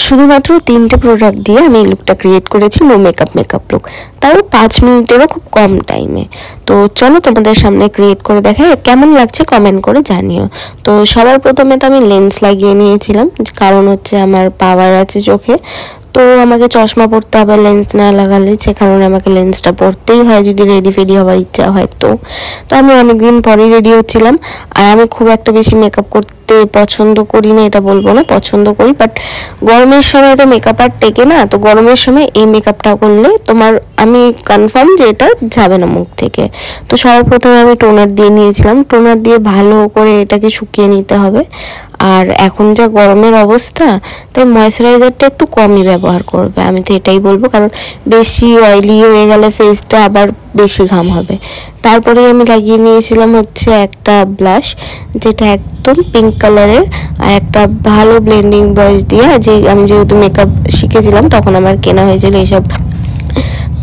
শুধুমাত্র 3টে প্রোডাক্ট দিয়ে আমি এই লুকটা ক্রিয়েট করেছি, নো মেকআপ লুক, তাও 5 মিনিটেরও খুব কম টাইমে। তো চলো তোমাদের সামনে ক্রিয়েট করে দেখাই, কেমন লাগছে কমেন্ট করে জানিও। তো সবার প্রথমে তো আমি লেন্স লাগিয়ে নিয়েছিলাম, কারণ হচ্ছে আমার পাওয়ার আছে চোখে, তো আমাকে চশমা পরতে হবে লেন্স না লাগালে, সে কারণে আমাকে লেন্সটা পরতেই হয় যদি রেডি ফেডি হওয়ার ইচ্ছা হয়। তো আমি অনেকদিন পরেই রেডি হচ্ছিলাম। আর আমি খুব একটা বেশি মেকআপ করতে পছন্দ করি না, এটা বলবো না, পছন্দ করি, বাট গরমের সময় তো মেকআপ আর টেকে না। তো গরমের সময় এই মেকআপটা করলে তোমার আমি কনফার্ম যে এটা যাবে না মুখ থেকে। তো সর্বপ্রথমে আমি টোনার দিয়ে নিয়েছিলাম, টোনার দিয়ে ভালো করে এটাকে শুকিয়ে নিতে হবে। আর এখন যা গরমের অবস্থা, তাই ময়েশ্চারাইজারটা একটু কমই ব্যবহার করবে, আমি তো এটাই বলবো, কারণ বেশি অয়েলি হয়ে গেলে ফেসটা আবার বেশি ঘাম হবে। তারপরে আমি লাগিয়ে নিয়েছিলাম হচ্ছে একটা ব্লাশ, যেটা একদম পিঙ্ক কালারের, আর একটা ভালো ব্লেন্ডিং ব্রাশ দিয়ে, আমি যেহেতু মেকআপ শিখেছিলাম তখন আমার কেনা হয়েছিল এইসব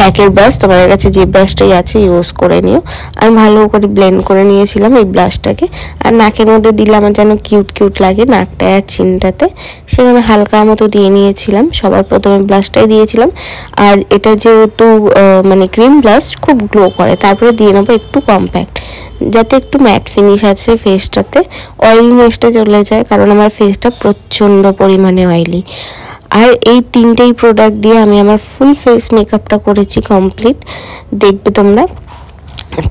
প্যাকের ব্রাশ, তোমার কাছে যে ব্রাশটাই আছে ইউজ করে নিও। আমি ভালো করে ব্লেন্ড করে নিয়েছিলাম এই ব্লাশটাকে, আর নাকের মধ্যে দিলে আমার যেন কিউট লাগে নাকটায় আর চিনটাতে, সেখানে হালকা মতো দিয়ে নিয়েছিলাম। সবার প্রথমে ব্লাশটাই দিয়েছিলাম, আর এটা যেহেতু মানে ক্রিম ব্লাশ খুব গ্লো করে। তারপরে দিয়ে নেবো একটু কম্প্যাক্ট, যাতে একটু ম্যাট ফিনিশ আছে ফেসটাতে, অয়েলিনেসটা চলে যায়, কারণ আমার ফেসটা প্রচণ্ড পরিমাণে অয়েলি। আর এই 3টেই প্রোডাক্ট দিয়ে আমি আমার ফুল ফেস মেকআপটা করেছি কমপ্লিট, দেখবে তোমরা।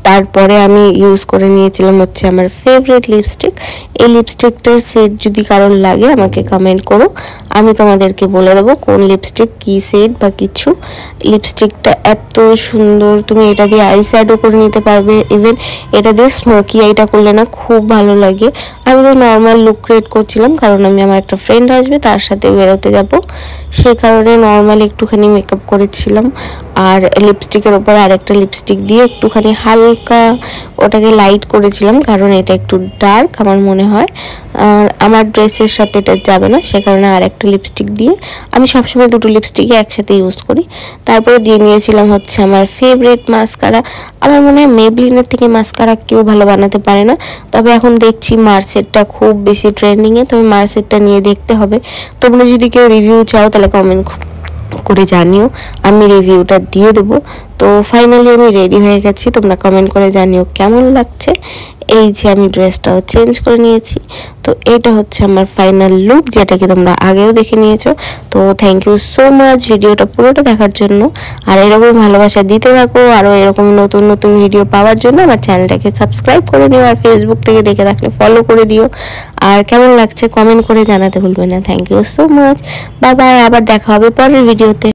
তারপরে আমি ইউজ করে নিয়েছিলাম হচ্ছে আমার ফেভারিট লিপস্টিক। এই লিপস্টিকটার সেট যদি কারোর লাগে আমাকে কমেন্ট করো, আমি তোমাদেরকে বলে দেবো কোন লিপস্টিক কী সেট বা কিছু। লিপস্টিকটা এত সুন্দর, তুমি এটা দিয়ে আই শ্যাডো করে নিতে পারবে, ইভেন এটা দিয়ে স্মোকি আইটা করলে না খুব ভালো লাগে। আমি তো নর্মাল লুক ক্রিয়েট করছিলাম, কারণ আমি আমার একটা ফ্রেন্ড আসবে তার সাথে বেরোতে যাব, সে কারণে নর্মাল একটুখানি মেকআপ করেছিলাম। আর লিপস্টিকের ওপর আরেকটা লিপস্টিক দিয়ে একটুখানি হালকা ওটাকে লাইট করেছিলাম, কারণ এটা একটু ডার্ক আমার মনে হয়, আর আমার ড্রেসের সাথে এটা যাবে না, সে কারণে আরেকটা লিপস্টিক দিয়ে, আমি সবসময় দুটো লিপস্টিকই একসাথে ইউজ করি। তারপরে দিয়ে নিয়েছিলাম হচ্ছে আমার ফেভারিট মাস্কারা। আমার মনে হয় মেবলিনের থেকে মাস্কারা কেউ ভালো বানাতে পারে না, তবে এখন দেখছি মার্সেটটা খুব বেশি ট্রেন্ডিংয়ে, তবে মার্সেটটা নিয়ে দেখতে হবে। তোমরা যদি কেউ রিভিউ চাও তাহলে কমেন্ট করে জানিও, আমি রিভিউটা দিয়ে দেবো। তো ফাইনালি আমি রেডি হয়ে গেছি, তোমরা কমেন্ট করে জানিও কেমন লাগছে। এই যে আমি ড্রেসটাও চেঞ্জ করে নিয়েছি, তো এটা হচ্ছে আমার ফাইনাল লুক, যেটাকে তোমরা আগেও দেখে নিয়েছো। তো থ্যাংক ইউ সো মাচ ভিডিওটা পুরোটা দেখার জন্য, আর এরকম ভালোবাসা দিতে থাকো। আরও এরকম নতুন নতুন ভিডিও পাওয়ার জন্য আমার চ্যানেলটাকে সাবস্ক্রাইব করে নিও, আর ফেসবুক থেকে দেখে থাকলে ফলো করে দিও। আর কেমন লাগছে কমেন্ট করে জানাতে ভুলবে না। Thank you so much, bye bye, আবার দেখা হবে পরের ভিডিওতে।